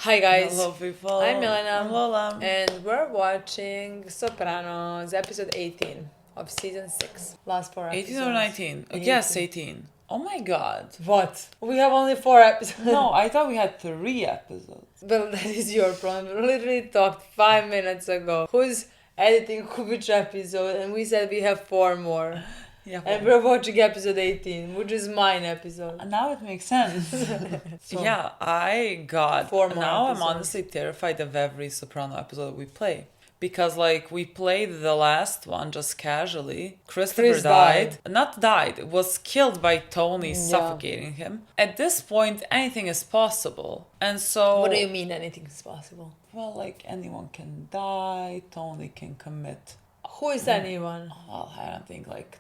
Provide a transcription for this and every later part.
Hi guys, Hello people. I'm Milena, I'm Lola. and we're watching Sopranos, episode 18 of season 6. Last 4 episodes. 18 or 19? Yes, 18. Oh my god. What? We have only 4 episodes. No, I thought we had 3 episodes. Well, that is your problem. We literally talked 5 minutes ago. Who's editing which episode? And we said we have 4 more. Yeah. And we're watching episode 18, which is mine episode. Now it makes sense. So, yeah, I got. 4 more Now episodes. I'm honestly terrified of every Soprano episode we play. Because, like, we played the last one just casually. Christopher Chris died. Not died, was killed by Tony Yeah. suffocating him. At this point, anything is possible. And so. What do you mean anything is possible? Well, like, anyone can die, Tony can commit. Who is anyone? Well, I don't think, like,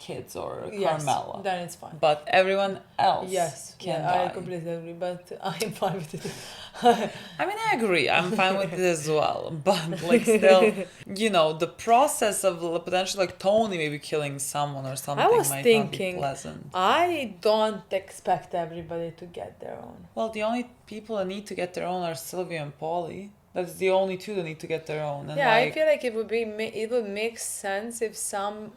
kids or Yes, Carmela. then it's fine. But everyone else Yes, can yeah, die. I completely agree, but I'm fine with it. I mean, I agree. I'm fine with it as well. But, like, still, you know, the process of potentially, like, Tony maybe killing someone or something was might thinking- not be pleasant. I don't expect everybody to get their own. Well, the only people that need to get their own are Sylvia and Polly. That's the only two that need to get their own. And Yeah, I like, feel like it would make sense if some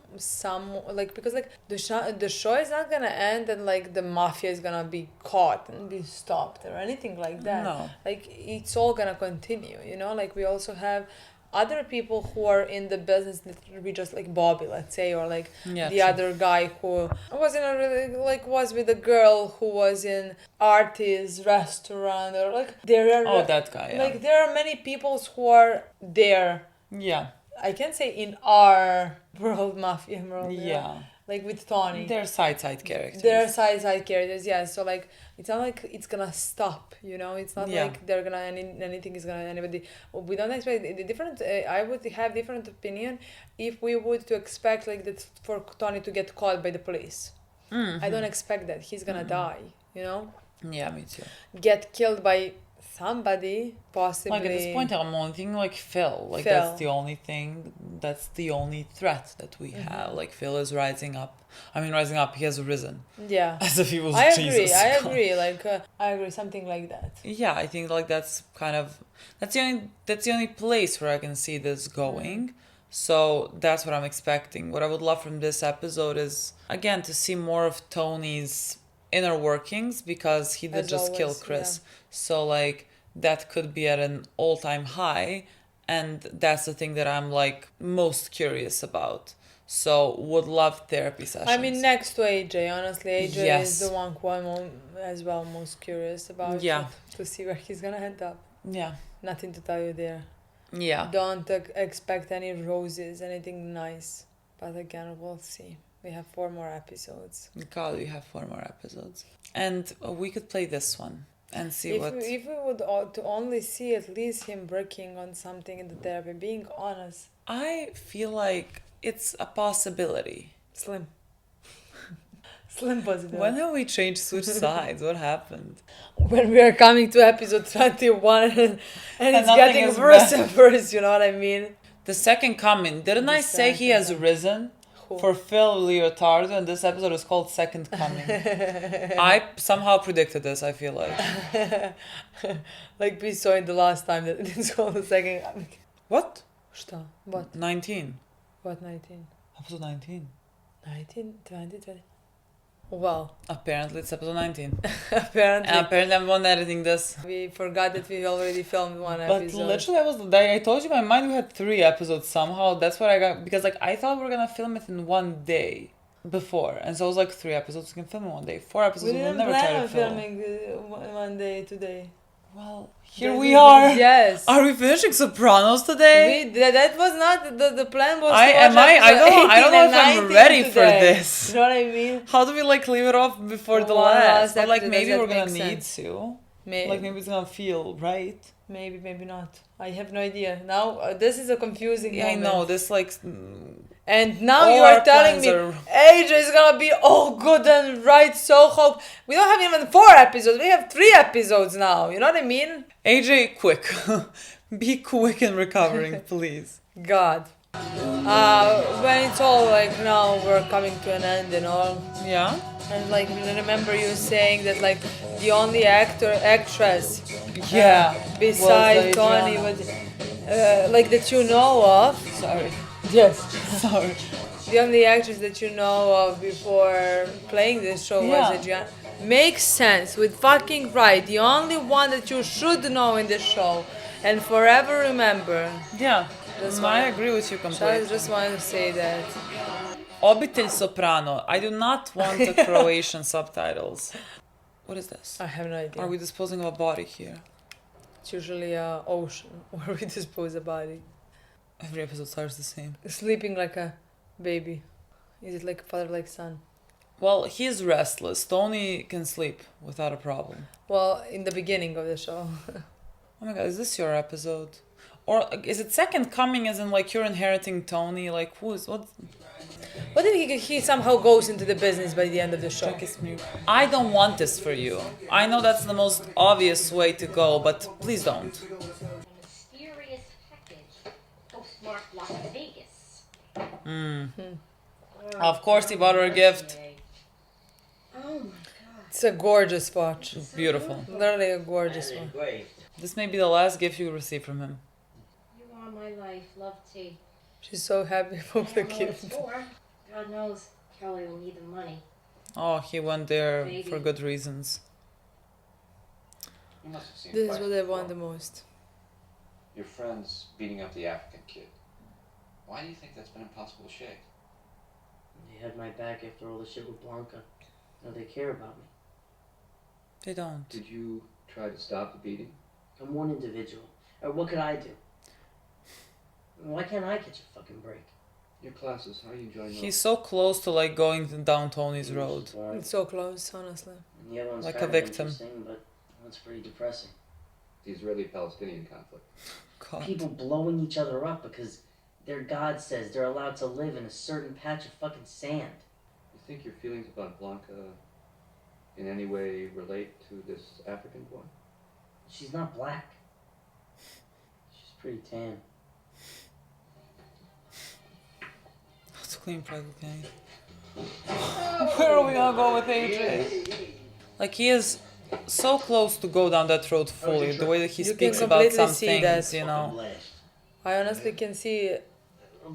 like, because like the show is not gonna end and like the mafia is gonna be caught and be stopped or anything like that. No. Like it's all gonna continue, you know. Like we also have other people who are in the business that we just like Bobby, let's say, or like Yeah, the true. other guy who was in a really like was with a girl who was in Artie's restaurant, or like there are Oh, that guy, yeah. like there are many people who are there. Yeah. I can say in our world, mafia world. Yeah. Like with Tony. They're side characters. They're side characters, yeah. So like it's not like it's gonna stop, you know. It's not Yeah. like they're gonna anything is gonna anybody. We don't expect the different. I would have different opinion if we would to expect like that for Tony to get caught by the police. Mm-hmm. I don't expect that he's gonna die, you know. Yeah, me too. Get killed by somebody possibly. Like at this point, I'm only thinking like Phil. Like Phil. that's the only thing. That's the only threat that we have. Like Phil is rising up. I mean, rising up. He has risen. Yeah. As if he was I Jesus. agree. Like I agree, something like that. Yeah, I think like that's kind of that's the only place where I can see this going. So that's what I'm expecting. What I would love from this episode is again to see more of Tony's inner workings, because he did As just kill always, Chris. So like that could be at an all-time high, and that's the thing that I'm like most curious about. So would love therapy sessions. I mean, next to AJ, honestly, AJ Yes. is the one who I'm as well most curious about. Yeah. To see where he's gonna end up. Yeah. Nothing to tell you there. Yeah. Don't expect any roses, anything nice. But again, we'll see. We have 4 more episodes. God, we have 4 more episodes. And we could play this one and see If what... we would to only see at least him working on something in the therapy, being honest, I feel like it's a possibility. slim. Slim possibility. When have we changed switch sides? What happened? When we are coming to episode 21 and it's nothing getting is worse better. and worse, you know what I mean? The second coming. Didn't I say he has risen? Who? For Phil Leotardo, and this episode is called Second Coming. I somehow predicted this, I feel like. Like we saw it the last time that it's called the second. What? Что? What? 19. What 19? Episode 19. 19? 20? 20? Well, Apparently it's episode 19. apparently. And apparently I'm the one editing this. We forgot that we already filmed one But episode. literally, I told you in my mind we had 3 episodes somehow. That's what I got, because like I thought we were gonna film it in one day before, and so it was like 3 episodes we can film in one day. 4 episodes we we'll didn't never try plan to on film. filming one day today. Well, here we are. Yes. Are we finishing Sopranos today? That was not the plan. Was I to watch don't episode know 18 if I'm and 19 ready for today. this. You know what I mean? How do we like leave it off before the One last? last But like episode, maybe does we're that gonna make need sense? to. Maybe. Like maybe it's gonna feel right. Maybe not. I have no idea. Now this is a confusing Yeah, I moment. know this like. And now All you our are telling plans me are- AJ is gonna be all good and right. So hope we don't have even 4 episodes. We have 3 episodes now. You know what I mean? AJ, quick, be quick in recovering, please. God. When it's all like now we're coming to an end and all. Yeah. And like remember you saying that like the only actress Yeah. besides Tony Adriana. was like that you know of. Sorry. Yes. Sorry. The only actress that you know of before playing this show was Yeah. Adriana. Makes sense with fucking right. The only one that you should know in this show and forever remember. Yeah. That's I why agree with you I completely. just wanted to say that. Obitelj Soprano. I do not want the Croatian subtitles. What is this? I have no idea. Are we disposing of a body here? It's usually a ocean where we dispose a body. Every episode starts the same. Sleeping like a baby. Is it like father like son? Well, he's restless. Tony can sleep without a problem. Well, in the beginning of the show. Oh my god, is this your episode? Or is it second coming as in like you're inheriting Tony? Like who is what? What if he somehow goes into the business by the end of the show? I don't want this for you. I know that's the most obvious way to go, but please don't. Mysterious package postmarked Las Vegas. Of course he bought her a gift. Oh my god. It's a gorgeous watch. It's beautiful. Literally a gorgeous one. Great. This may be the last gift you receive from him. You are my life, love T. She's so happy for the I don't know what it's gift. for. God knows Kelly will need the money. Oh, he went there Maybe. for good reasons. You must have seen This is fights what I before. want the most. Your friends beating up the African kid. Why do you think that's been impossible to shake? They had my back after all the shit with Blanca. Now they care about me. They don't. Did you try to stop the beating? I'm one individual. Or what could I do? Why can't I catch a fucking break? Your classes, how are you enjoying He's so close to like going down Tony's road. It's so close, honestly. And the other one's Like kind a of victim. interesting, but that's pretty depressing. the Israeli-Palestinian conflict? God. People blowing each other up because their God says they're allowed to live in a certain patch of fucking sand. You think your feelings about Blanca in any way relate to this African boy? She's not black. She's pretty tan. Let's clean private gang. Where are we gonna go with AJ? Like he is so close to go down that road fully. The way that he You can speaks about completely some see things, that. you know. I honestly can see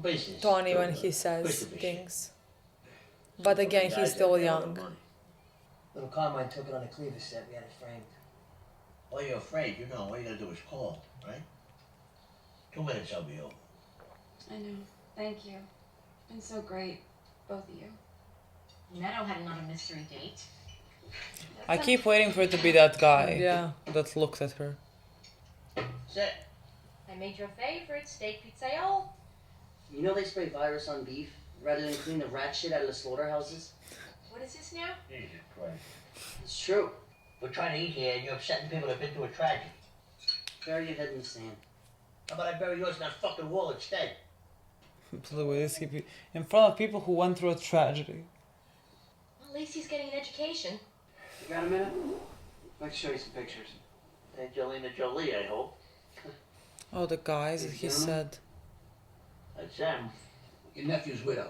Business. Tony when he says things. But again, he's still young. Little Carmine took it on a cleaver set. We had it framed. Well, you're afraid, you know. All you gotta do is call, right? 2 minutes, I'll be over. I know. Thank you. Been so great, both of you. Meadow had another mystery date. I keep waiting for it to be that guy Yeah. that looked at her. Sit. I made your favorite steak pizzaiolo. You know they spray virus on beef rather than clean the rat shit out of the slaughterhouses? What is this now? Jesus Christ. It's true. We're trying to eat here, and you're upsetting people that have been through a tragedy. Bury your head in the sand. How about I bury yours in that fucking wall instead? The way this keep in front of people who went through a tragedy. Well, at least he's getting an education. You got a minute? I'd like to show you some pictures. Angelina Jolie, I hope. Oh, the guys that he said. That's them. Your nephew's widow.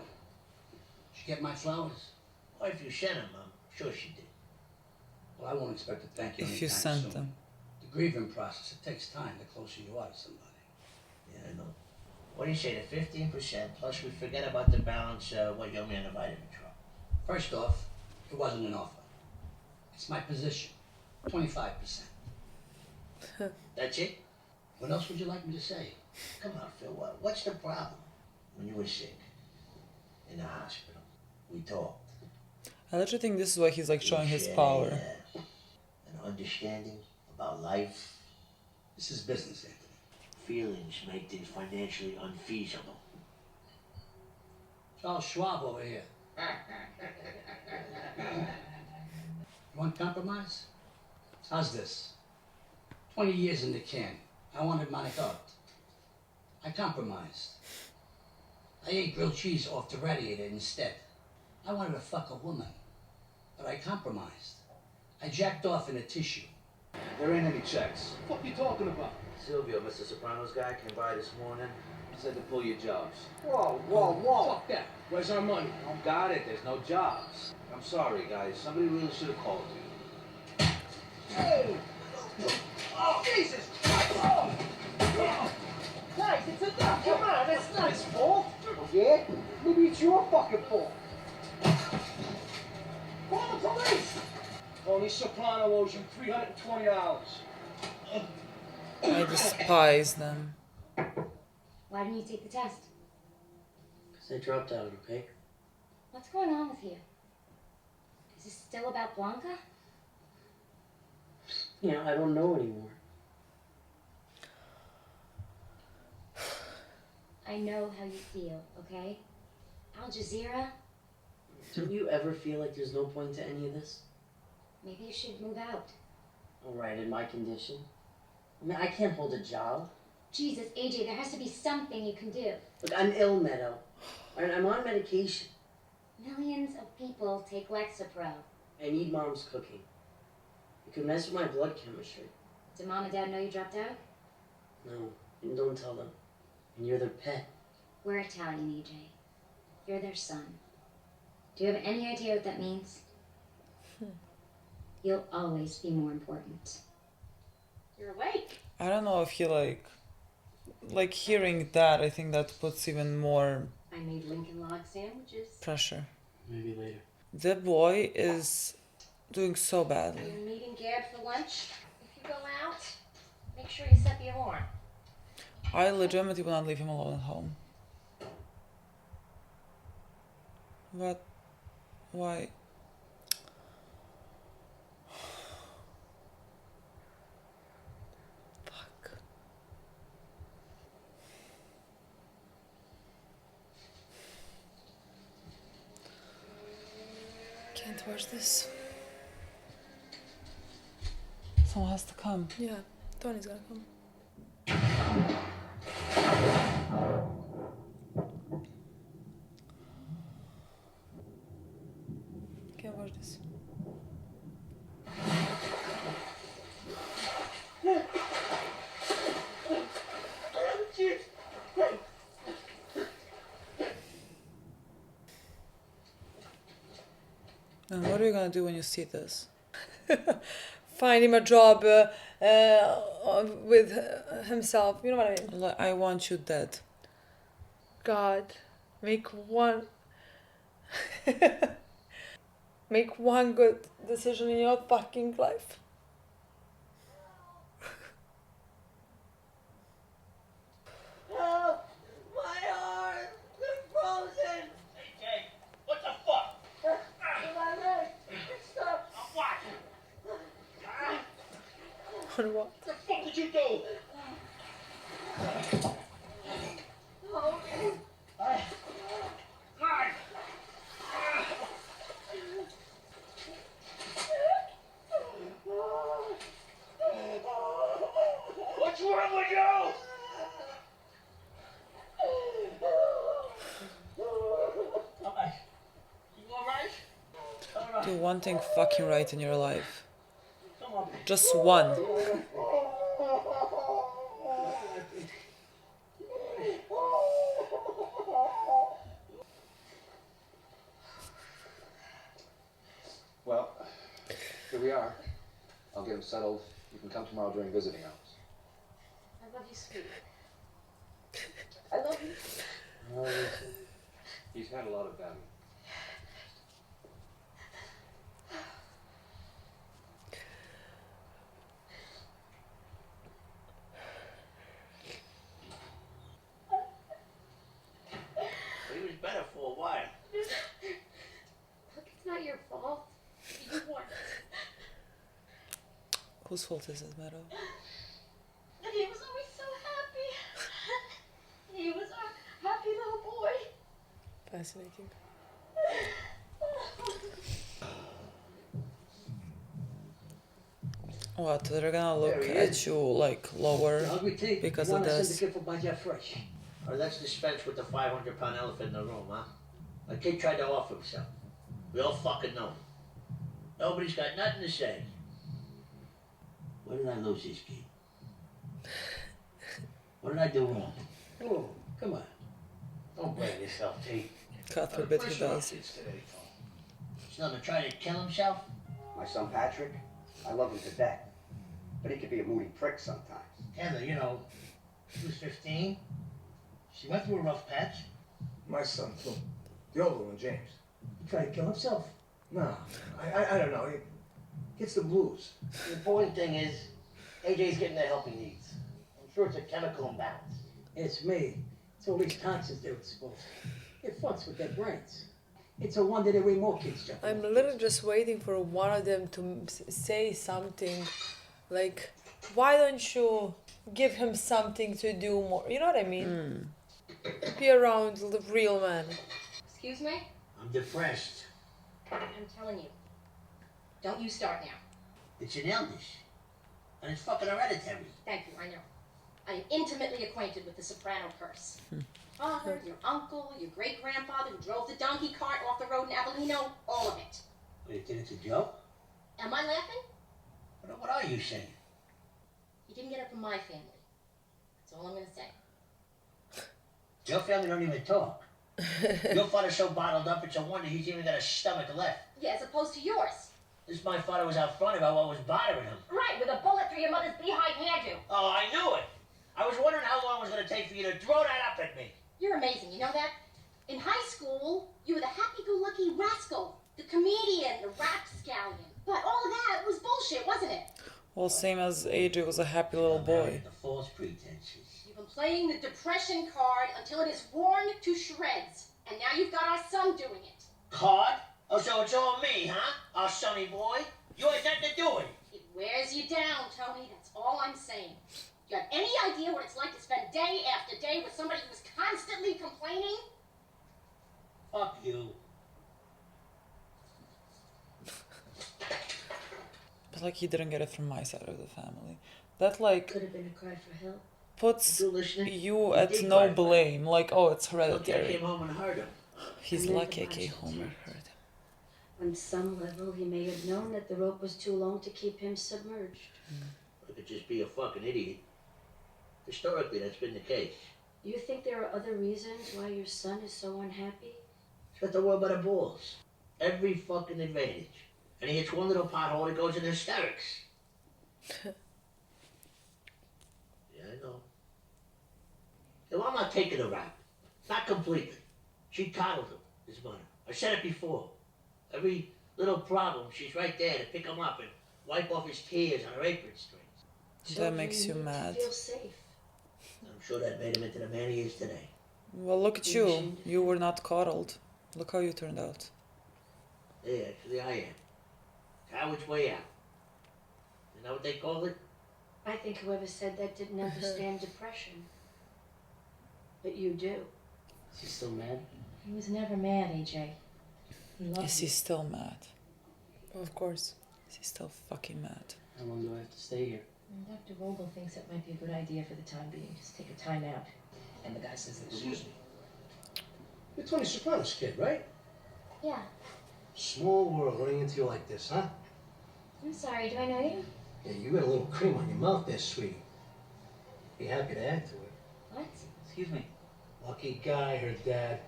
She get my flowers? Or if you sent them, I'm sure she did. Well, I won't expect to thank you If you anytime sent soon. them. The grieving process, it takes time the closer you are to somebody. Yeah, I know. What do you say, the 15%, plus we forget about the balance, what young man invited me trouble? First off, it wasn't an offer. It's my position. 25%. That's it? What else would you like me to say? Come on, Phil, what's the problem? When you were sick, in the hospital, we talked. I literally think this is why he's like showing his Shared, power. an understanding about life. This is business, Anthony. Feelings make things financially unfeasible. Charles Schwab over here. You want compromise? How's this? 20 years in the can. I wanted manicotti. I compromised. I ate grilled cheese off the radiator instead. I wanted to fuck a woman, but I compromised. I jacked off in a tissue. There ain't any checks. What you talking about? Silvio, Mr. Sopranos guy, came by this morning. Said to pull your jobs. Whoa, whoa, whoa. Fuck that. Where's our money? Got it, there's no jobs. I'm sorry, guys. Somebody really should have called you. Hey! Oh, Jesus Christ! Oh! Guys, it's enough. Come on, that's not his fault. Yeah? Maybe it's your fucking fault. Call the police! Tony Soprano owes you $320. I despise them. Why didn't you take the test? Because I dropped out, okay? What's going on with you? Is this still about Blanca? Yeah, I don't know anymore. I know how you feel, okay? Al Jazeera, Don't you ever feel like there's no point to any of this? maybe you should move out. Alright, in my condition. I mean, I can't hold a job. Jesus, AJ, there has to be something you can do. Look, I'm ill, Meadow. Alright, I'm on medication. Millions of people take Lexapro. I need Mom's cooking. It could mess with my blood chemistry. Did Mom and Dad know you dropped out? No, and don't tell them. And you're their pet. We're Italian, AJ. You're their son. Do you have any idea what that means? You'll always be more important. You're awake. I don't know if you like hearing that. I think that puts even more I made Lincoln log sandwiches. pressure. Maybe later. The boy is doing so badly. You're meeting Gab for lunch. If you go out, make sure you set the alarm. I legitimately will not leave him alone at home. What? Why? Fuck. Can't watch this. Someone has to come. Yeah, Tony's gonna come. Can't watch this. And what are you gonna do when you see this? Find him a job with himself. You know what I mean? I want you dead. God, make one make one good decision in your fucking life. Help! My arm! They're frozen! Hey, Jay, what the fuck? My leg! It's stuck! What? On what? What the fuck did you do? What's wrong with you? Alright. You alright? Do one thing fucking right in your life. Come on. Just one. Well, here we are. I'll get him settled. You can come tomorrow during visiting hours. I love you, sweetie. I love you. He's had a lot of value. He was better for a while. Look, it's not your fault. You want it. Whose fault is it, Meadow? And he was always so happy. He was our happy little boy. Fascinating. What? They're gonna look There he at is. you like lower Hungry tea? because you of wanna send this. the kid for Bajia Fresh. Or let's dispense with the 500-pound elephant in the room, huh? A kid tried to offer himself. We all fucking know. Nobody's got nothing to say. Where did I lose this key? What did I do wrong? Oh, come on. Don't blame yourself, T. God forbid he does. Kids today, Paul. Still to try to kill himself? My son Patrick, I love him to death. But he could be a moody prick sometimes. Heather, you know, she was 15. She went through a rough patch. My son, too. The older one, James. He tried to kill himself. No, I don't know. He gets the blues. The important thing is, AJ's getting the help he needs. I'm sure it's a chemical imbalance. It's me. It's all these toxins they're exposed to. It fucks with their brains. It's a wonder there ain't more kids jumping. I'm literally just waiting for one of them to say something like, why don't you give him something to do more? You know what I mean? Be around the real man. Excuse me? I'm depressed. I'm telling you. Don't you start now. It's an illness. And it's fucking hereditary. Thank you, I know. I am intimately acquainted with the Soprano curse. Father, your uncle, your great-grandfather who drove the donkey cart off the road in Avellino, all of it. Wait, you think it's a joke? Am I laughing? What are you saying? You didn't get it from my family. That's all I'm going to say. Your family don't even talk. Your father's so bottled up, it's a wonder he's even got a stomach left. Yeah, as opposed to yours. This my father was out front about what was bothering him. Right, with a bullet through your mother's beehive hairdo. Oh, I knew it. I was wondering how long it was going to take for you to throw that up at me. You're amazing, you know that? In high school, you were the happy-go-lucky rascal, the comedian, the rapscallion. But all of that was bullshit, wasn't it? Well, same as AJ was a happy little boy. The false pretenses. You've been playing the depression card until it is worn to shreds. And now you've got our son doing it. Card? Oh, so it's all me, huh? Our sonny boy? You had nothing to do with it. It wears you down, Tony. That's all I'm saying. You have any idea what it's like to spend day after day with somebody who's constantly complaining? Fuck you. But like he didn't get it from my side of the family. That like Could have been a cry for help. puts You listening? you He at did no cry. blame. Like, oh, it's Look, I hereditary. came home and heard him. He's And then lucky I the came watch home and attempt. heard him. On some level, he may have known that the rope was too long to keep him submerged. I could just be a fucking idiot. Historically, that's been the case. You think there are other reasons why your son is so unhappy? He's got the world by the balls. Every fucking advantage. And he hits one little pothole, he goes into hysterics. Yeah, I know. Yeah, well, I'm not taking a rap. Not completely. She coddled him, his mother. I said it before. Every little problem, she's right there to pick him up and wipe off his tears on her apron strings. That makes you need to mad. feel safe. I'm sure that made him into the man he is today. Well, look at you. You were not coddled. Look how you turned out. Yeah, actually I am. Coward's way out. You know what they call it? I think whoever said that didn't understand depression. But you do. Is he still mad? He was never mad, AJ. He loved Is he still mad? Of course. Is he still fucking mad? How long do I have to stay here? Dr. Vogel thinks that might be a good idea for the time being. Just take a time out. And the guy says that. Excuse me. You're Tony Soprano's kid, right? Yeah. Small world running into you like this, huh? I'm sorry, do I know you? Yeah, you got a little cream on your mouth there, sweetie. Be happy to add to it. What? Excuse me. Lucky guy, her dad.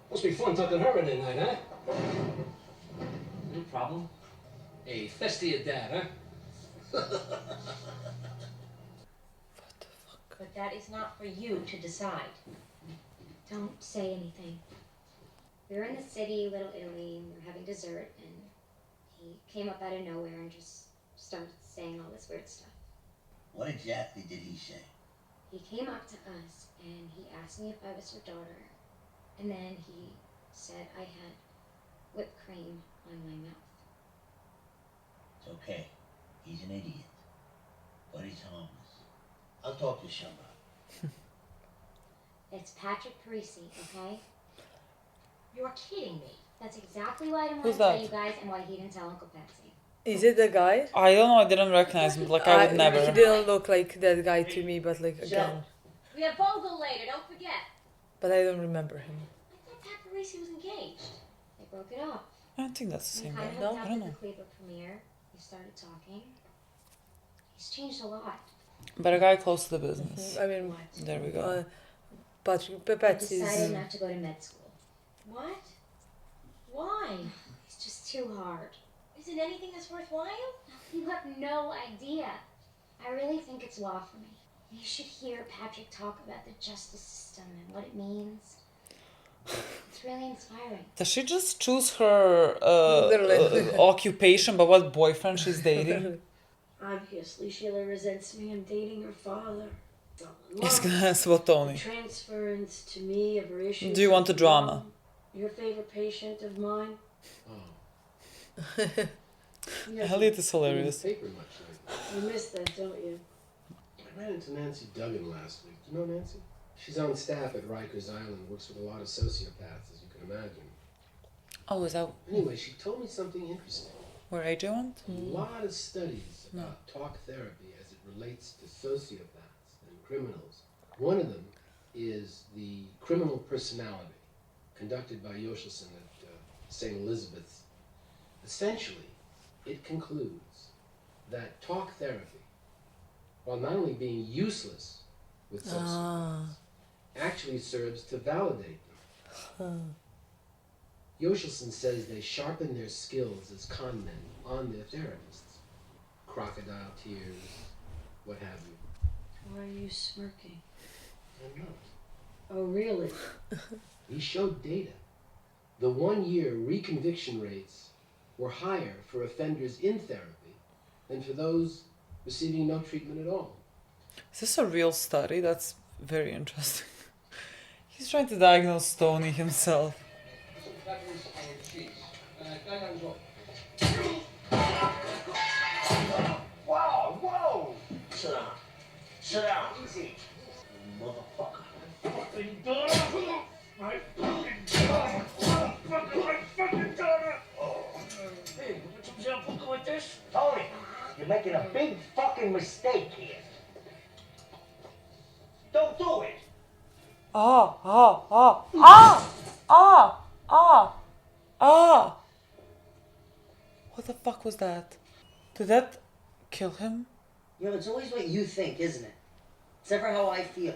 Must be fun tucking her in at night, huh? No problem. Hey, festa your dad, huh? But that is not for you to decide. Don't say anything. We were in the city, Little Italy, and we were having dessert, and he came up out of nowhere and just started saying all this weird stuff. What exactly did he say? He came up to us, and he asked me if I was her daughter, and then he said I had whipped cream on my mouth. It's okay. He's an idiot. But he's harmless. I'll talk to somebody. It's Patrick Parisi, okay? You're kidding me. That's exactly why I didn't Who's want to tell that? you guys and why he didn't tell Uncle Patsy. Is it the guy? I don't know, I didn't recognize him. Like, I would He never. didn't look like that guy to me, but like again. We have Vogel later, don't forget. But I don't remember him. I thought Pat Parisi was engaged. They broke it off. I don't think that's the We same kind guy. of No, hooked I up don't at know. the Cleveland premiere. We started talking. He's changed a lot. But a guy close to the business. I mean, There we go. Patrick He Patsy decided is. not to go to med school. What? Why? It's just too hard. Is it anything that's worthwhile? You have no idea. I really think it's law for me. You should hear Patrick talk about the justice system and what it means. It's really inspiring. Does she just choose her occupation by what boyfriend she's dating? Obviously, Sheila resents me. I'm dating her father. He's gonna ask about Tony. Transference to me of her issues. Do you want a drama? Your favorite patient of mine? Elliot is hilarious. Paper much lately. You missed that, don't you? I ran into Nancy Duggan last week. Do you know Nancy? She's on staff at Rikers Island, works with a lot of sociopaths, as you can imagine. Oh, is that Anyway, she told me something interesting. where AJ went? A lot of studies about talk therapy as it relates to sociopaths and criminals. One of them is the criminal personality, conducted by Yoshelson at St. Elizabeth's. Essentially, it concludes that talk therapy, while not only being useless with sociopaths, actually serves to validate them. Yoshelson says they sharpen their skills as con men on their therapists. Crocodile tears, what have you. Why are you smirking? I'm not. Oh, really? He showed data. The 1-year reconviction rates were higher for offenders in therapy than for those receiving no treatment at all. Is this a real study? That's very interesting. He's trying to diagnose Tony himself. Wow, whoa! Sit down. Sit down. Easy. Motherfucker. Fucking daughter! My fucking daughter! My fucking daughter! Hey, what's some example with this? Tony, you're making a big fucking mistake here. Don't do it! What the fuck was that? Did that kill him? You know, it's always what you think, isn't it? It's never how I feel.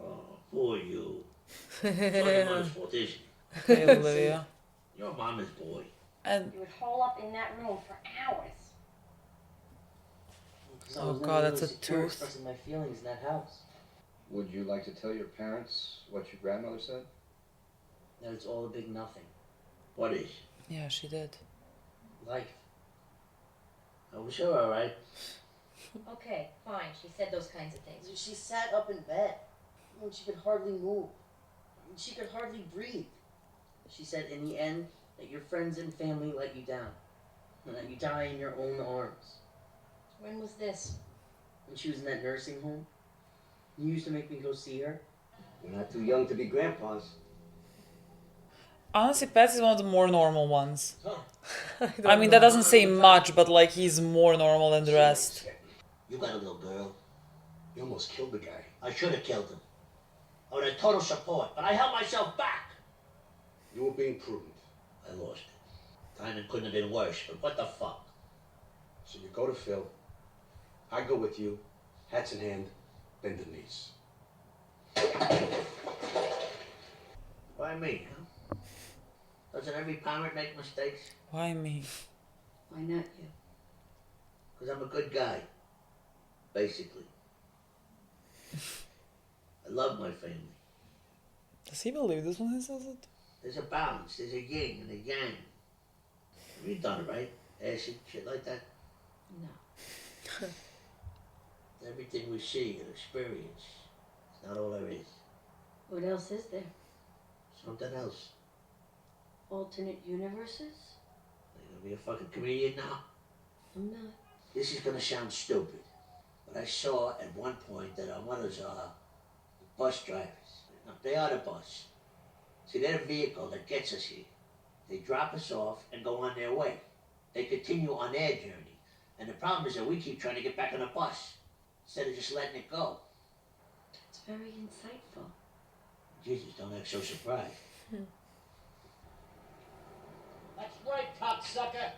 Oh, poor you. It's not your mother's fault, is it? Hey, Olivia. Your mama's boy. And You would hole up in that room for hours. oh god, that's a tooth. Expressing my feelings in that house. Would you like to tell your parents what your grandmother said? That it's all a big nothing. What is? Yeah, she did. Life. I was sure, all right. Okay, fine. She said those kinds of things. She sat up in bed. When she could hardly move. She could hardly breathe. She said in the end that your friends and family let you down. And that you die in your own arms. When was this? When she was in that nursing home. You used to make me go see her. We're not too young to be grandpas. Honestly, Pat's is one of the more normal ones. I mean, that doesn't say much, but like he's more normal than the rest. You got a little girl. You almost killed the guy. I should have killed him. I would have total support, but I held myself back. You were being prudent. I lost it. Timing couldn't have been worse, but what the fuck? So you go to Phil. I go with you. Hats in hand. Bend the knees. Why me, huh? Doesn't every parent make mistakes? Why me? Why not you? Because I'm a good guy. Basically. I love my family. Does he believe this when he says it? There's a balance. There's a yin and a yang. Have you done it, right? Acid, shit like that? No. Everything we see and experience. It's not all there is. What else is there? Something else. Alternate universes? Are you gonna be a fucking comedian now? I'm not. This is gonna sound stupid, but I saw at one point that one of those bus drivers. No, they are the bus. See, they're the vehicle that gets us here. They drop us off and go on their way. They continue on their journey. And the problem is that we keep trying to get back on the bus instead of just letting it go. It's very insightful. Jesus, don't act so surprised. That's right, cocksucker.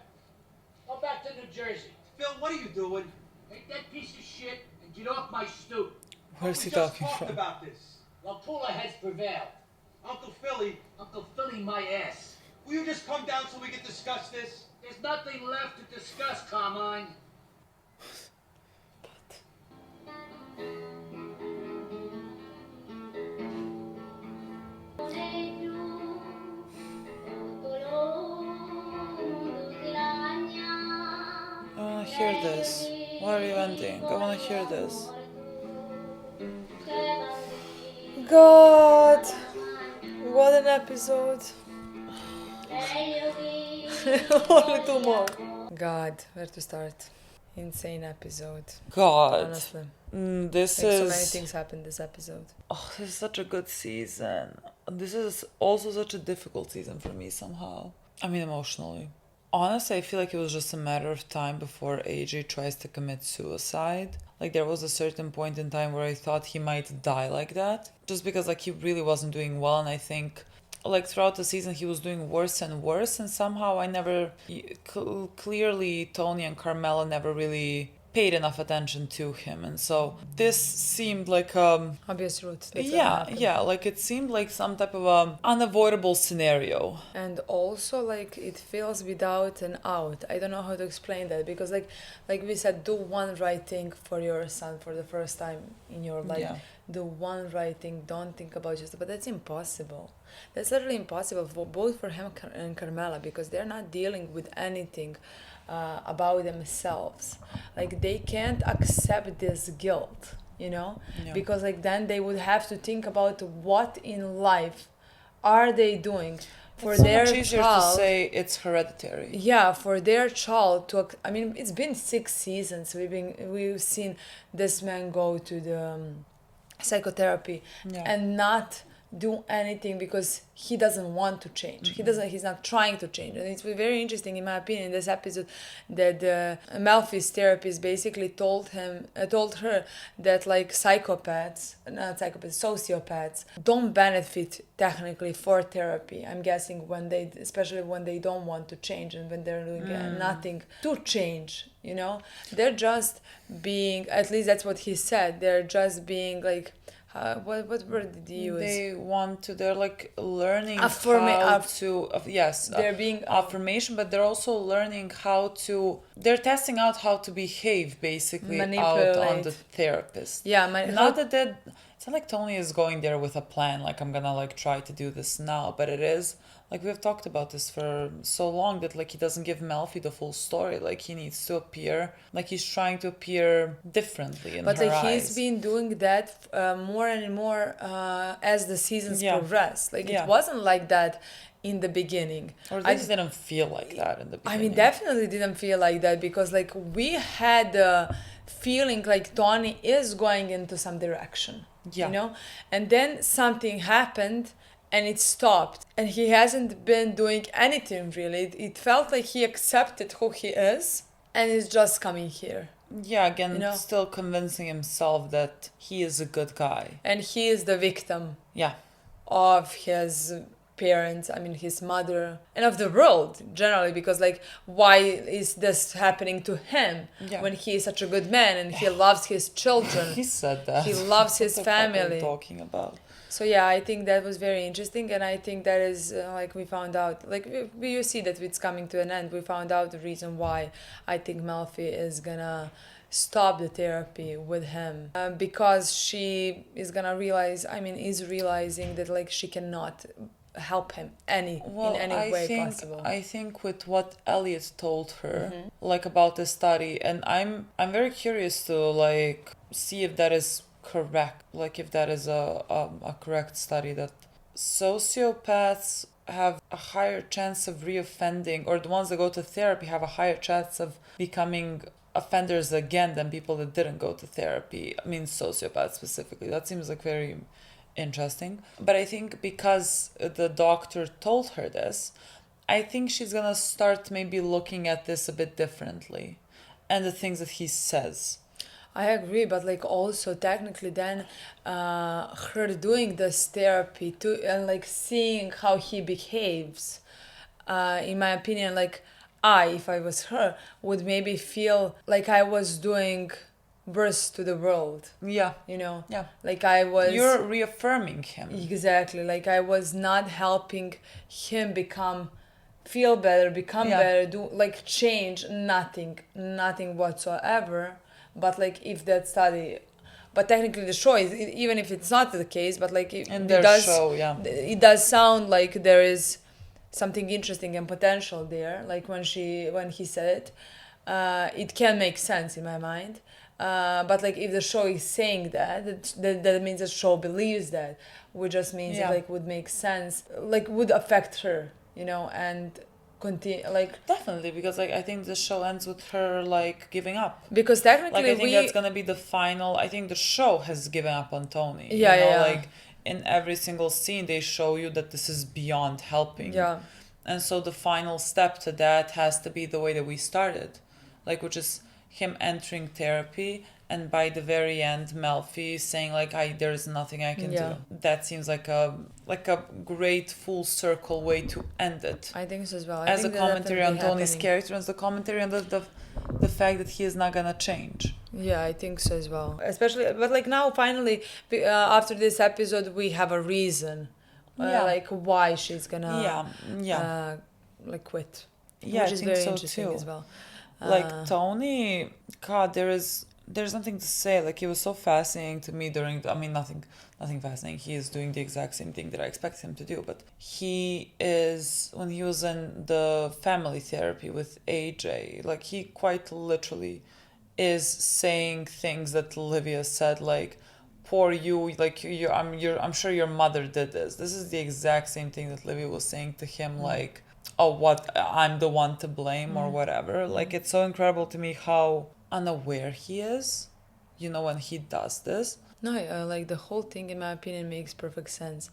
Go back to New Jersey. Phil, what are you doing? Take that piece of shit and get off my stoop. Where's he We just talking talked from? about this. Well, cooler heads prevail. Uncle Philly, my ass. Will you just come down so we can discuss this? There's nothing left to discuss, Carmine. I wanna hear this. Why are you ending? I wanna hear this. God, what an episode. Only two more. God, where to start? Insane episode. God. Honestly. This like is... so many things happened this episode. Oh, this is such a good season. This is also such a difficult season for me somehow. I mean, emotionally. Honestly, I feel like it was just a matter of time before AJ tries to commit suicide. Like, there was a certain point in time where I thought he might die like that. Just because, like, he really wasn't doing well. And I think, like, throughout the season, he was doing worse and worse. And somehow I never... Clearly, Tony and Carmela never really paid enough attention to him, and so this seemed like obvious route. Yeah, like it seemed like some type of unavoidable scenario. And also, like, it feels without an out. I don't know how to explain that, because like we said, do one right thing for your son for the first time in your life. Yeah. Do one right thing. Don't think about just. But that's impossible. That's literally impossible for both for him and Carmela, because they're not dealing with anything about themselves. Like, they can't accept this guilt, you know. Yeah. Because like then they would have to think about what in life are they doing for it's so their much easier child to say it's hereditary. Yeah, for their child to. I mean, it's been 6 seasons. We've seen this man go to the psychotherapy and not do anything because he doesn't want to change. He's not trying to change. And it's very interesting, in my opinion, in this episode, that Melfi's therapist basically told her that like sociopaths don't benefit technically for therapy. I'm guessing especially when they don't want to change and when they're doing nothing to change, you know. They're just being, at least that's what he said, they're just being like, what word did he use? They're like learning they're being affirmation, but they're also learning they're testing out how to behave basically out on the therapist. Yeah, it's not like Tony is going there with a plan, like I'm gonna like try to do this now, but it is like we've talked about this for so long that like he doesn't give Melfi the full story. Like he needs to appear, like he's trying to appear differently in her eyes. But he's been doing that more and more as the seasons progress. Like it wasn't like that in the beginning. Or at least didn't feel like that in the beginning. I mean, definitely didn't feel like that, because like we had the feeling like Tony is going into some direction, you know? And then something happened and it stopped, and he hasn't been doing anything really. It felt like he accepted who he is and is just coming here. Yeah, again, still convincing himself that he is a good guy. And he is the victim of his parents, I mean his mother, and of the world generally, because like why is this happening to him when he is such a good man and he loves his children? He said that. He loves his family. What are you talking about? So yeah, I think that was very interesting, and I think that is like we found out, like you see that it's coming to an end. We found out the reason why I think Melfi is gonna stop the therapy with him, because she is gonna realizing that like she cannot help him in any way possible. I think with what Elliot told her, like about the study, and I'm very curious to like see if that is correct, like if that is a correct study, that sociopaths have a higher chance of reoffending, or the ones that go to therapy have a higher chance of becoming offenders again than people that didn't go to therapy. I mean, sociopaths specifically. That seems like very interesting. But I think because the doctor told her this, I think she's gonna start maybe looking at this a bit differently, and the things that he says. I agree, but like also technically then her doing this therapy too, and like seeing how he behaves, in my opinion, like if I was her, would maybe feel like I was doing worse to the world. Yeah. You know? Yeah. Like I was... You're reaffirming him. Exactly. Like I was not helping him feel better, become better, do like change, nothing whatsoever. But like if that study... But technically the show is, even if it's not the case, but like it does sound like there is something interesting and potential there. Like when he said it, it can make sense in my mind. But like if the show is saying that means the show believes that, which just means it like would make sense, like would affect her, you know, and continue like definitely, because like I think the show ends with her like giving up, because technically like I think that's gonna be the final. I think the show has given up on Tony. Like in every single scene they show you that this is beyond helping. And so the final step to that has to be the way that we started, like, which is him entering therapy, and by the very end Melfi saying like there's nothing I can do. That seems like a great full circle way to end it. I think so as well. As a commentary on Tony's character, as a commentary on the fact that he is not gonna change. Yeah, I think so as well. Especially, but like now finally after this episode we have a reason, like why she's gonna like quit. Which is very interesting as well. Like Tony, God, there's nothing to say. Like he was so fascinating to me nothing fascinating. He is doing the exact same thing that I expect him to do. But when he was in the family therapy with AJ, like he quite literally is saying things that Olivia said, like, poor you, like I'm sure your mother did this. This is the exact same thing that Olivia was saying to him, like, oh, what, I'm the one to blame or whatever. Like, it's so incredible to me how unaware he is, you know, when he does this. No, like the whole thing, in my opinion, makes perfect sense.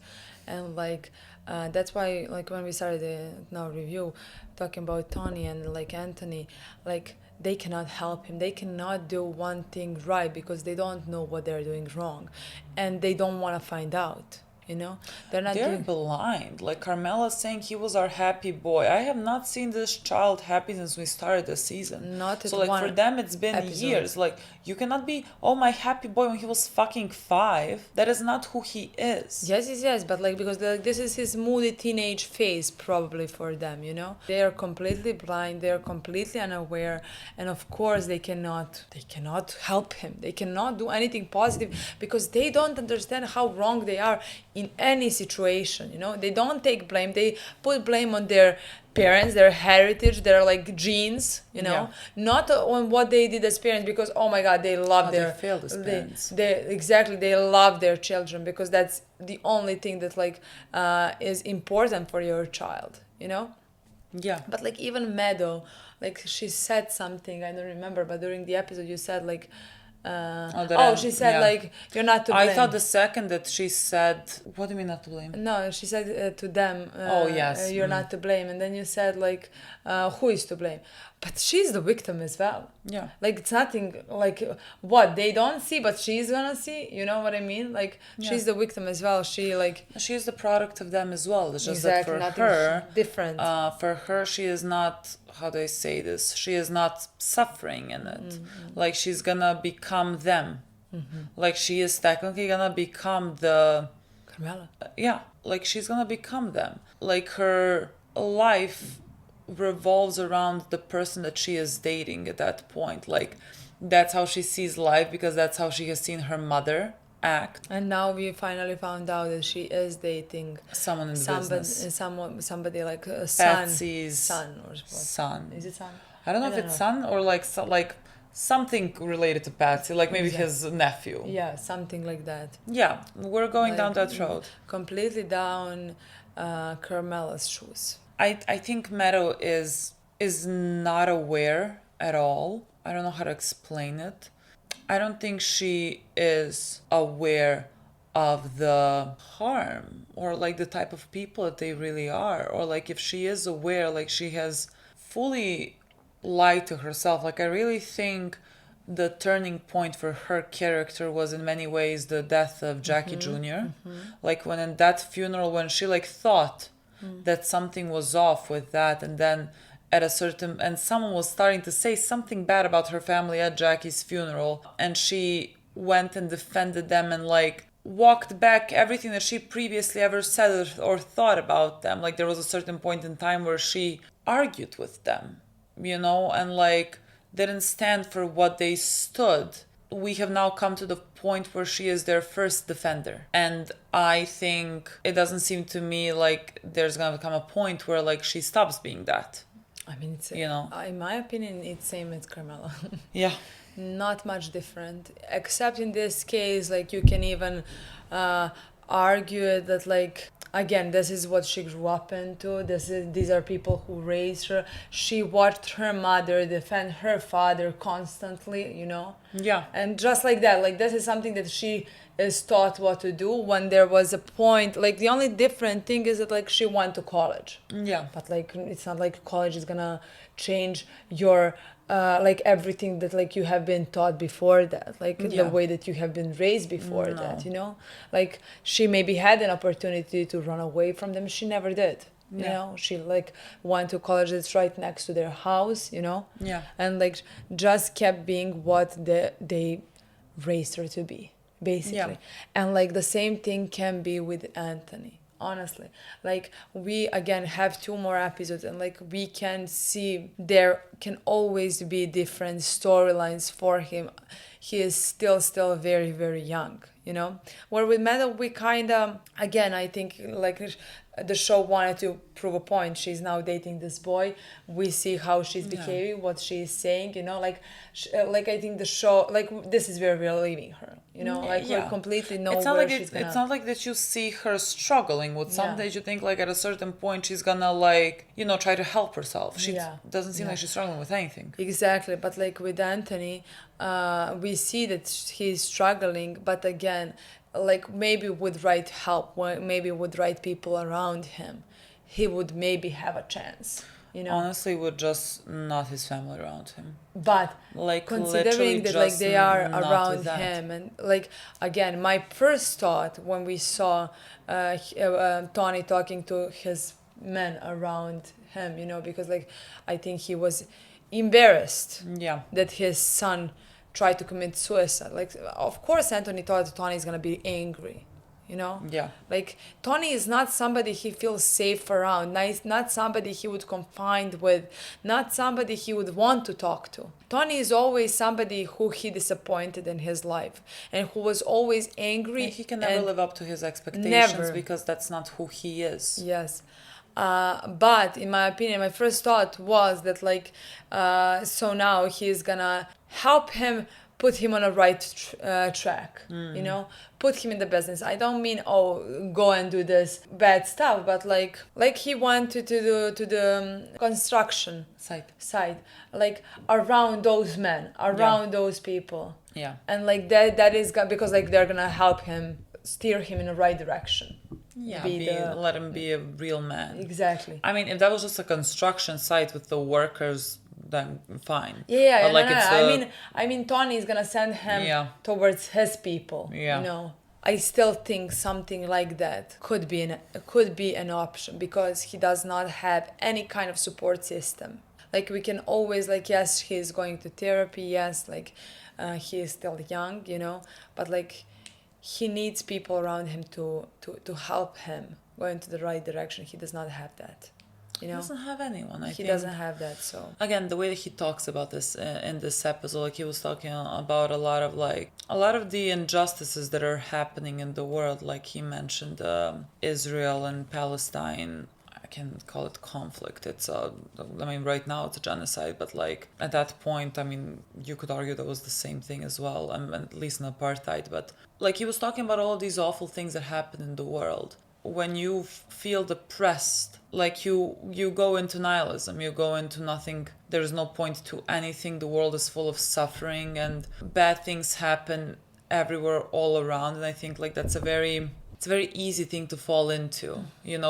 And like, that's why, like, when we started the review, talking about Tony and like Anthony, like, they cannot help him. They cannot do one thing right because they don't know what they're doing wrong. And they don't want to find out. You know, they're blind. Like Carmela's saying he was our happy boy. I have not seen this child happy since we started the season. So like for them it's been years. Like you cannot be, oh, my happy boy when he was fucking 5. That is not who he is. Yes, but like because this is his moody teenage phase probably for them, you know. They are completely blind, they are completely unaware, and of course they cannot help him. They cannot do anything positive because they don't understand how wrong they are in any situation, you know. They don't take blame. They put blame on their parents, their heritage, their like genes, you know, not on what they did as parents, because oh my god, they love they failed as parents. They love their children because that's the only thing that like is important for your child, you know. But like even Meadow, like she said something, I don't remember, but during the episode you said like she said like you're not to blame. I thought the second that she said, what do you mean not to blame? No, she said to them, you're not to blame, and then you said like who is to blame? But she's the victim as well. Like it's nothing like what they don't see, but she's gonna see. You know what I mean? Like she's the victim as well. She's the product of them as well. It's just that for her, different. For her, she is not. How do I say this? She is not suffering in it. Like she's gonna become them. Like she is technically gonna become the Carmela. Like she's gonna become them. Like her life revolves around the person that she is dating at that point. Like that's how she sees life because that's how she has seen her mother act. And now we finally found out that she is dating someone in business. Somebody like a son. Patsy's son or what? Son. Is it son? I don't know if it's son or like something related to Patsy, like maybe his nephew. Yeah, something like that. Yeah, we're going down that road. Completely down Carmela's shoes. I think Meadow is not aware at all. I don't know how to explain it. I don't think she is aware of the harm or like the type of people that they really are, or like if she is aware, like she has fully lied to herself. Like I really think the turning point for her character was in many ways the death of Jackie Jr. Like when in that funeral, when she like thought that something was off with that, and then at a certain, and someone was starting to say something bad about her family at Jackie's funeral, and she went and defended them and like walked back everything that she previously ever said or thought about them. Like there was a certain point in time where she argued with them, and like didn't stand for what they stood. We have now come to the point where she is their first defender. And I think it doesn't seem to me like there's gonna come a point where like she stops being that. I mean, it's, in my opinion, it's same as Carmela. Yeah. Not much different, except in this case, like you can even argue that, like, again, this is what she grew up into. These are people who raised her. She watched her mother defend her father constantly, Yeah. And just like that, like this is something that she is taught what to do. When there was a point, like the only different thing is that like she went to college. Yeah. But like it's not like college is gonna change your like everything that like you have been taught before that, like the way that you have been raised before that, like she maybe had an opportunity to run away from them, she never did. She like went to college that's right next to their house, and like just kept being what they raised her to be, basically. And like the same thing can be with Anthony. Honestly, like we again have 2 more episodes, and like we can see there can always be different storylines for him. He is still very, very young, where with Meadow we kind of, again, I think like the show wanted to prove a point. She's now dating this boy. We see how she's behaving, what she's saying, like I think the show, like this is where we're leaving her, like we completely know where she's gonna... It's not like that you see her struggling with something that you think like at a certain point she's gonna like, try to help herself. She doesn't seem like she's struggling with anything. Exactly, but like with Anthony, we see that he's struggling, but again, like maybe with right help, maybe with right people around him, he would maybe have a chance. Honestly, with just not his family around him. But like considering that like they are around him, and like again, my first thought when we saw Tony talking to his men around him, because like I think he was embarrassed that his son tried to commit suicide. Like, of course, Anthony thought Tony is gonna be angry, Like, Tony is not somebody he feels safe around, not somebody he would confide with, not somebody he would want to talk to. Tony is always somebody who he disappointed in his life and who was always angry. He can never live up to his expectations because that's not who he is. Yes. But in my opinion, my first thought was that like, so now he's gonna help him, put him on a right track, put him in the business. I don't mean, go and do this bad stuff, but like he went to the construction site, like around those men, around those people. Yeah. And like that is because like they're gonna help him, steer him in the right direction. Yeah, let him be a real man. Exactly. I mean, if that was just a construction site with the workers, then fine. Yeah, but like I mean, Tony is gonna send him towards his people. Yeah. I still think something like that could be an option because he does not have any kind of support system. Like we can always like, yes, he's going to therapy. Yes, like he is still young, but like. He needs people around him to help him go into the right direction. He does not have that. He doesn't have anyone. He doesn't have that. So again, the way that he talks about this in this episode, like he was talking about a lot of the injustices that are happening in the world. Like he mentioned Israel and Palestine. I can call it conflict. It's right now it's a genocide, but like at that point, I mean, you could argue that was the same thing as well, at least in apartheid. But like he was talking about all these awful things that happen in the world. When you feel depressed, like you go into nihilism, you go into nothing. There's no point to anything. The world is full of suffering and bad things happen everywhere, all around. And I think like it's a very easy thing to fall into,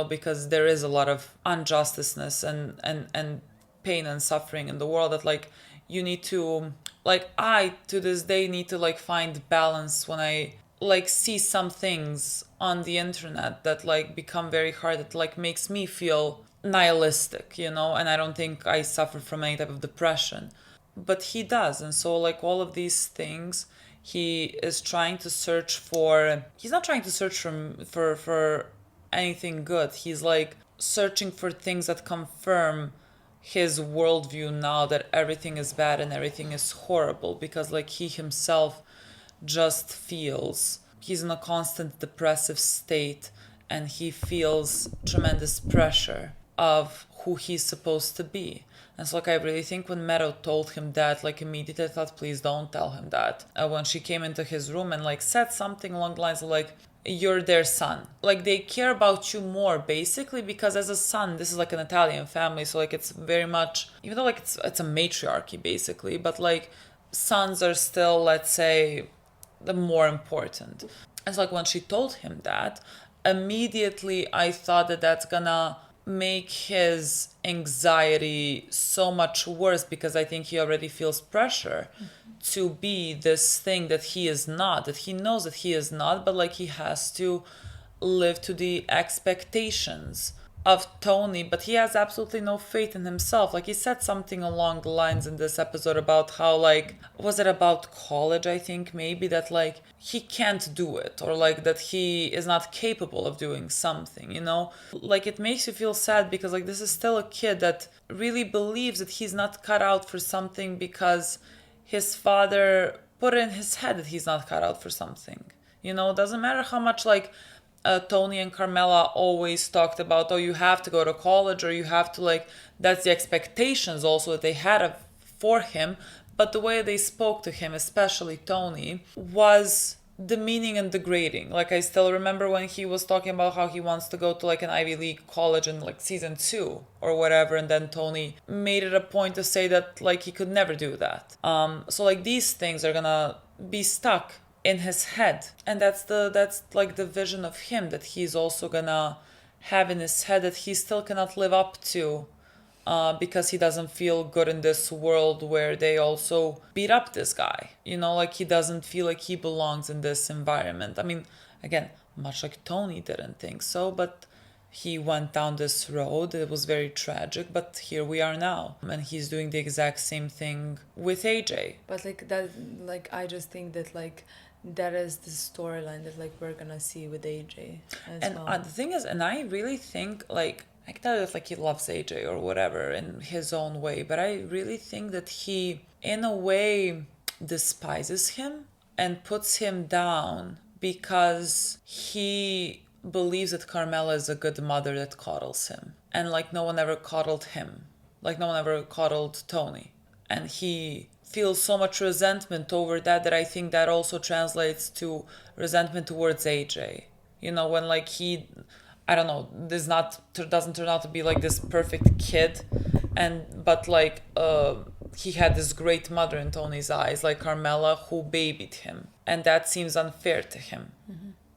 because there is a lot of injusticeness and pain and suffering in the world that like you need to, like I to this day need to like find balance when I like see some things on the internet that like become very hard, that like makes me feel nihilistic, you know, and I don't think I suffer from any type of depression. But he does. And so, like, all of these things, he is trying to search for, he's not trying to search for anything good. He's like searching for things that confirm his worldview now that everything is bad and everything is horrible, because like he himself just feels he's in a constant depressive state, and he feels tremendous pressure of who he's supposed to be. And so, like, I really think when Meadow told him that, like, immediately I thought, please don't tell him that. When she came into his room and, like, said something along the lines of, like, you're their son. Like, they care about you more, basically, because as a son, this is, like, an Italian family, so, like, it's very much, even though, like, it's a matriarchy, basically, but, like, sons are still, let's say, the more important. And so, like, when she told him that, immediately I thought that that's gonna make his anxiety so much worse, because I think he already feels pressure to be this thing that he is not, that he knows that he is not, but like he has to live to the expectations of Tony, but he has absolutely no faith in himself. Like, he said something along the lines in this episode about how, like, was it about college, I think, maybe, that, like, he can't do it, or, like, that he is not capable of doing something, you know? Like, it makes you feel sad, because, like, this is still a kid that really believes that he's not cut out for something because his father put it in his head that he's not cut out for something. You know, it doesn't matter how much, like, Tony and Carmela always talked about, oh, you have to go to college, or you have to, like, that's the expectations also that they had for him. But the way they spoke to him, especially Tony, was demeaning and degrading. Like, I still remember when he was talking about how he wants to go to, like, an Ivy League college in, like, season 2 or whatever, and then Tony made it a point to say that, like, he could never do that. So, like, these things are gonna be stuck in his head, and that's like the vision of him that he's also gonna have in his head, that he still cannot live up to, because he doesn't feel good in this world where they also beat up this guy, you know, like he doesn't feel like he belongs in this environment. I mean, again, much like Tony didn't think so, but he went down this road. It was very tragic, but here we are now, and he's doing the exact same thing with AJ. But like that, like I just think that like that is the storyline that like we're gonna see with AJ as And well. the thing is, and I really think, like, I can tell that like he loves AJ or whatever in his own way, but I really think that he in a way despises him and puts him down because he believes that Carmela is a good mother that coddles him, and like no one ever coddled him, like no one ever coddled Tony, and he feels so much resentment over that, that I think that also translates to resentment towards AJ. You know, when like he, I don't know, doesn't turn out to be like this perfect kid, but like he had this great mother in Tony's eyes, like Carmela, who babied him, and that seems unfair to him.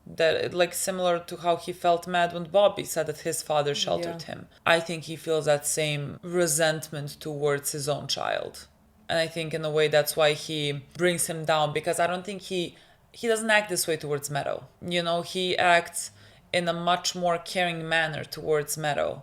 That like similar to how he felt mad when Bobby said that his father sheltered him. I think he feels that same resentment towards his own child. And I think in a way that's why he brings him down, because I don't think he doesn't act this way towards Meadow. You know, he acts in a much more caring manner towards Meadow.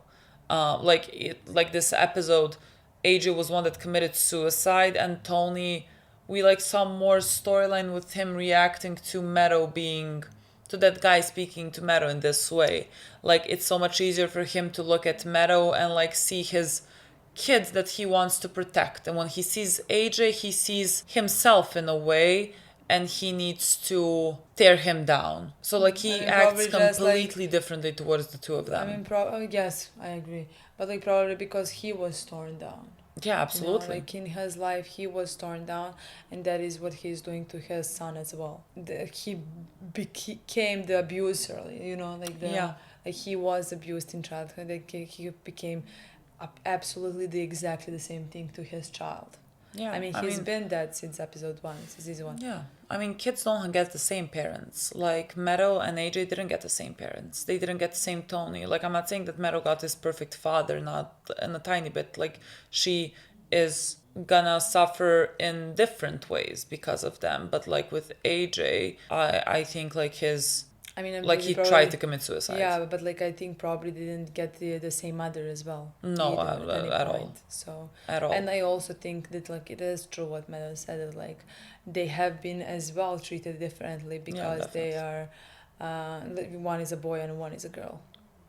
Like this episode, AJ was one that committed suicide, and Tony, we like saw more storyline with him reacting to Meadow to that guy speaking to Meadow in this way. Like, it's so much easier for him to look at Meadow and like see his kids that he wants to protect, and when he sees AJ, he sees himself in a way, and he needs to tear him down. So like he acts completely differently towards the two of them. I mean, yes, I agree, but like probably because he was torn down. Yeah, absolutely. You know, like in his life, he was torn down, and that is what he's doing to his son as well. He became the abuser, you know, like like he was abused in childhood. Like he became absolutely exactly the same thing to his child. Yeah, I mean, he's been that since episode 1, season 1. Yeah, I mean, kids don't get the same parents. Like Meadow and AJ didn't get the same parents. They didn't get the same Tony. Like, I'm not saying that Meadow got his perfect father, not in a tiny bit. Like, she is gonna suffer in different ways because of them. But like with AJ, I think like his I mean, like he tried to commit suicide. Yeah, but like I think probably they didn't get the same mother as well. No, at all. So at all. And I also think that like it is true what Meadow said, that like they have been as well treated differently because they are one is a boy and one is a girl.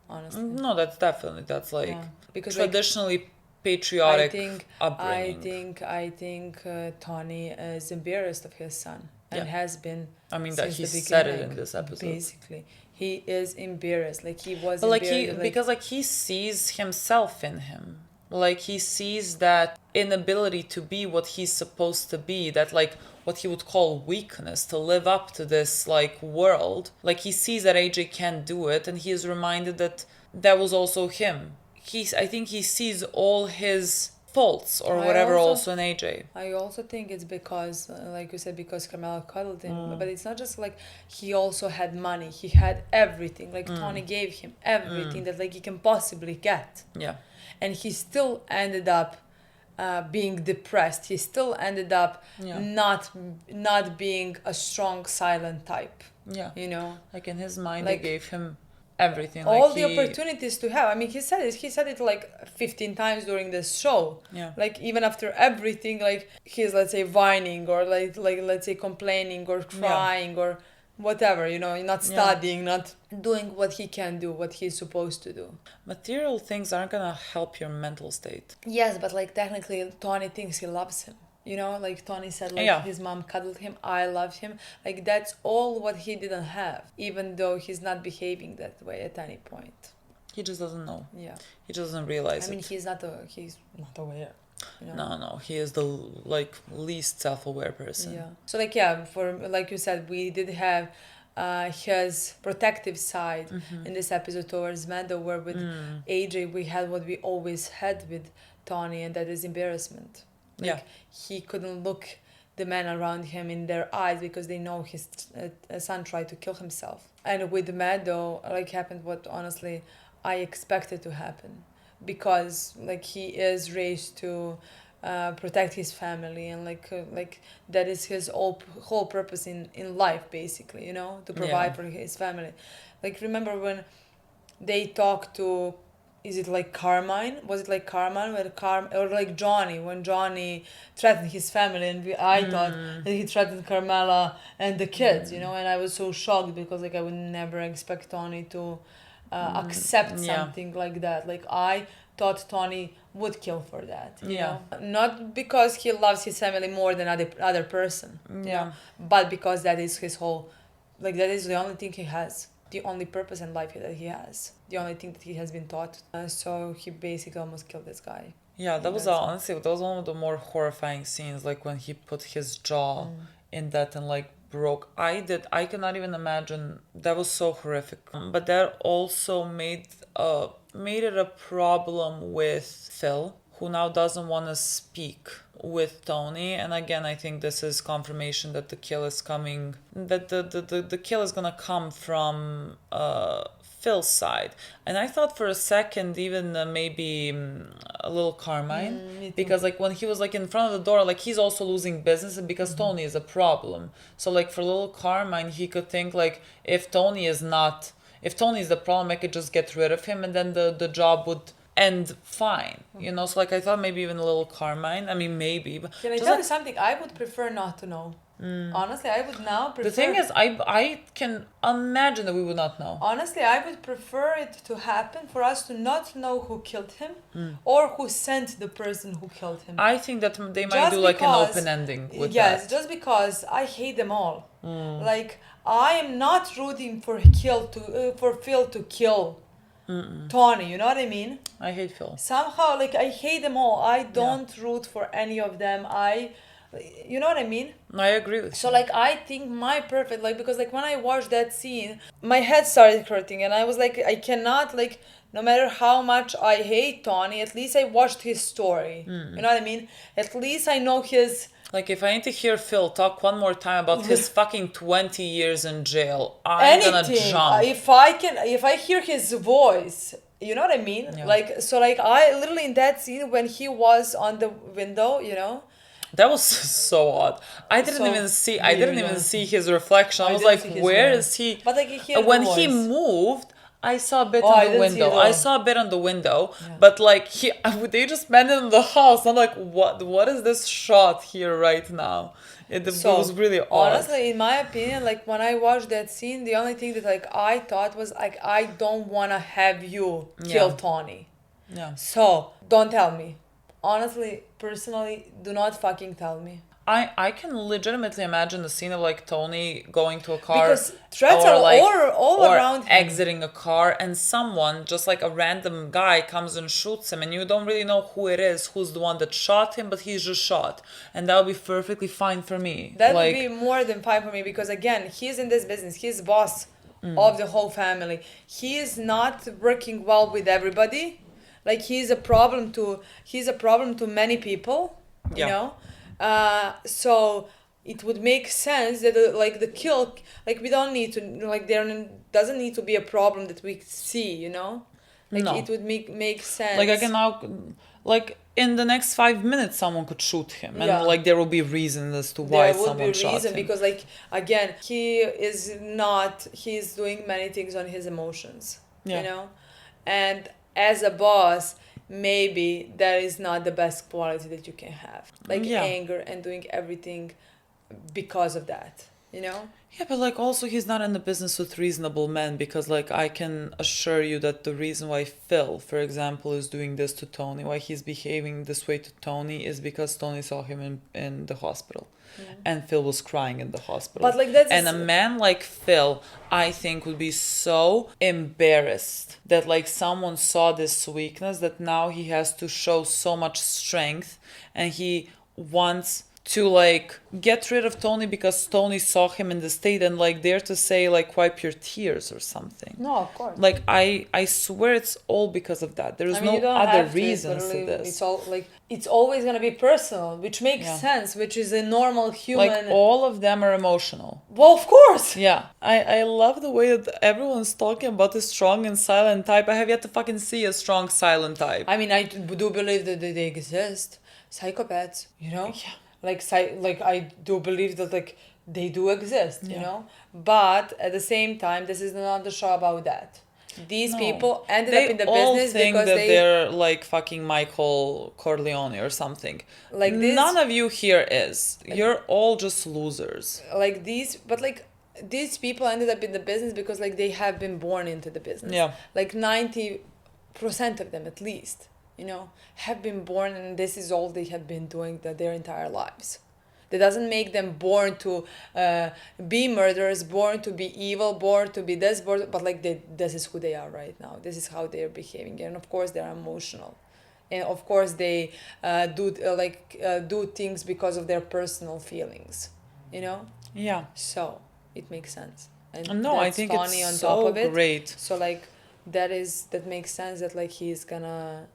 Honestly. No, that's like because traditionally like, patriotic upbringing. I think Tony is embarrassed of his son. And has been. I mean that he said it in this episode. Basically, he is embarrassed. Like he was. But like because like he sees himself in him. Like he sees that inability to be what he's supposed to be. That like what he would call weakness, to live up to this like world. Like he sees that AJ can't do it, and he is reminded that that was also him. I think he sees all his faults or whatever also in AJ. I also think it's because, like you said, because Carmela cuddled him. But it's not just like he also had money. He had everything. Like Tony gave him everything that like he can possibly get. Yeah. And he still ended up being depressed. He still ended up not being a strong, silent type. Yeah. You know? Like in his mind, they gave him everything, all like the opportunities to have. I mean, he said it like 15 times during this show. Like even after everything, like he's, let's say, whining or like let's say complaining or crying or whatever, you know, not studying, not doing what he can do, what he's supposed to do. Material things aren't gonna help your mental state. Yes, but like technically Tony thinks he loves him. You know, like Tony said, like his mom cuddled him, I love him. Like that's all what he didn't have, even though he's not behaving that way at any point. He just doesn't know. Yeah. He just doesn't realize it. I mean, he's not aware. You know? No, he is the like least self-aware person. Yeah. So like for like you said, we did have his protective side in this episode towards Meadow, where with AJ we had what we always had with Tony, and that is embarrassment. Like he couldn't look the men around him in their eyes because they know his son tried to kill himself. And with Meadow, like happened what honestly I expected to happen, because like he is raised to protect his family, and like that is his whole purpose in life, basically, you know, to provide for his family. Like remember when they talked to, is it like Carmine? Was it like Carmine or like Johnny, when Johnny threatened his family, and I thought that he threatened Carmela and the kids, you know, and I was so shocked because like I would never expect Tony to accept something like that. Like I thought Tony would kill for that, you know, not because he loves his family more than other person, you know, but because that is his whole, like that is the only thing he has. The only purpose in life that he has, the only thing that he has been taught. So he basically almost killed this guy. Yeah, that was honestly, that was one of the more horrifying scenes, like when he put his jaw in that and like broke. I cannot even imagine. That was so horrific. But that also made it a problem with Phil, who now doesn't want to speak with Tony. And again, I think this is confirmation that the kill is coming, that the kill is gonna come from Phil's side. And I thought for a second even maybe a little Carmine, because like when he was like in front of the door, like he's also losing business, and because Tony is a problem. So like for little Carmine, he could think like if Tony is the problem, I could just get rid of him and then the job would end fine, you know. So like I thought maybe even a little Carmine, I mean maybe, but can I tell you something? I would prefer not to know. Honestly, I would now prefer. The thing is, I can imagine that we would not know. Honestly, I would prefer it to happen for us to not know who killed him or who sent the person who killed him. I think that they might do like an open ending with that. Yes, just because I hate them all. Like I am not rooting for Phil to kill Tony, you know what I mean? I hate Phil. Somehow, like I hate them all. I don't root for any of them. You know what I mean? I agree with you. So like I think my perfect, like, because like when I watched that scene, my head started hurting, and I was like, I cannot, like, no matter how much I hate Tony, at least I watched his story. You know what I mean? At least I know his. Like if I need to hear Phil talk one more time about his fucking 20 years in jail, I'm gonna jump. If I hear his voice, you know what I mean? Yeah. Like, so like I literally in that scene when he was on the window, you know, That was so odd. I didn't even see his reflection. I was like, where is he? But like when he moved, I saw a bit I on the didn't see it window. all. I saw a bit on the window, but like they just met in the house. I'm like, what is this shot here right now? It was really odd. Honestly, in my opinion, like when I watched that scene, the only thing that like I thought was like, I don't wanna have you kill Tony. Yeah. So don't tell me. Honestly, personally, do not fucking tell me. I can legitimately imagine the scene of like Tony going to a car, because threats are all around him. Exiting a car, and someone, just like a random guy, comes and shoots him, and you don't really know who it is, who's the one that shot him, but he's just shot, and that would be perfectly fine for me. That would be more than fine for me, because again, he's in this business, he's boss of the whole family. He is not working well with everybody. Like he's a problem to many people, you know. So it would make sense that like the kill, like we don't need to, like there doesn't need to be a problem that we see, you know. Like it would make sense. Like I can now, like in the next 5 minutes, someone could shoot him, and like there will be reasons as to why someone shot him. Because like again, he's doing many things on his emotions, you know, and as a boss, maybe that is not the best quality that you can have, like anger and doing everything because of that, you know. Yeah, but like also he's not in the business with reasonable men, because like I can assure you that the reason why Phil, for example, is doing this to Tony, why he's behaving this way to Tony, is because Tony saw him in the hospital. And Phil was crying in the hospital. But like that's a man like Phil, I think, would be so embarrassed that like someone saw this weakness, that now he has to show so much strength, and he wants to like get rid of Tony because Tony saw him in the state, and like dare to say like wipe your tears or something. No, of course. Like I swear it's all because of that. There's no other reasons to this. It's all like it's always gonna be personal, which makes sense, which is a normal human. Like all of them are emotional. Well, of course. Yeah, I love the way that everyone's talking about the strong and silent type. I have yet to fucking see a strong silent type. I mean, I do believe that they exist, psychopaths. You know. Yeah. Like I do believe that like they do exist, you know, but at the same time, this is not the show about that. These people ended up in the business because they're like fucking Michael Corleone or something. Like this, none of you here is. You're all just losers. Like these, but like these people ended up in the business because like they have been born into the business. Yeah. Like 90% of them at least, you know, have been born, and this is all they have been doing their entire lives. That doesn't make them born to be murderers, born to be evil, born to be this, but like this is who they are right now. This is how they are behaving, and of course they are emotional, and of course they do things because of their personal feelings, you know. Yeah. So it makes sense. And no, I think Tony it's on so top of it. great. So like that makes sense that like he's gonna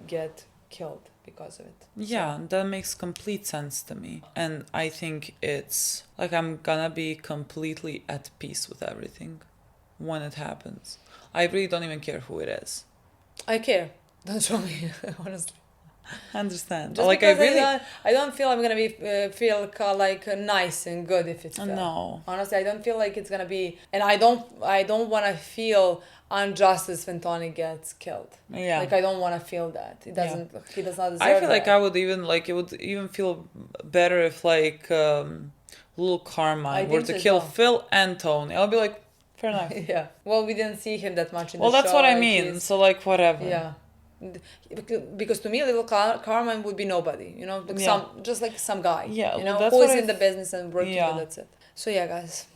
get killed because of it. Yeah, that makes complete sense to me. And I think it's like I'm gonna be completely at peace with everything when it happens. I really don't even care who it is. I care. Don't show me, honestly. I understand. Just like because I don't feel I'm gonna be feel like nice and good if it's Phil. No. Honestly, I don't feel like it's gonna be, and I don't want to feel injustice when Tony gets killed. Yeah. Like I don't want to feel that. It doesn't. Yeah. He does not deserve I feel that. like I would even like it would even feel better if like little Carmine were to kill Phil and Tony. I'll be like, fair enough. Yeah. Well, we didn't see him that much in the show. Well, that's what I like mean. So like whatever. Yeah. Because to me, little Carmine would be nobody, you know, like some guy, you know, who is in the business and working, and that's it. So yeah, guys,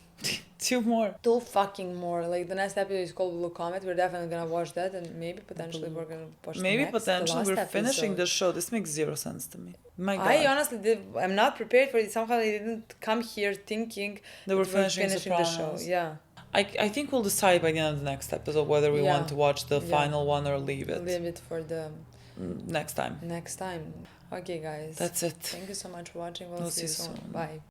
2 fucking more. Like the next episode is called Blue Comet. We're definitely gonna watch that, and maybe potentially we're gonna watch. Potentially we're finishing the show. This makes 0 sense to me. My God. I honestly I'm not prepared for it. Somehow I didn't come here thinking they were finishing the show. Yeah. I think we'll decide by the end of the next episode whether we want to watch the final one or leave it. Leave it for the next time. Okay, guys. That's it. Thank you so much for watching. We'll see you soon. Bye.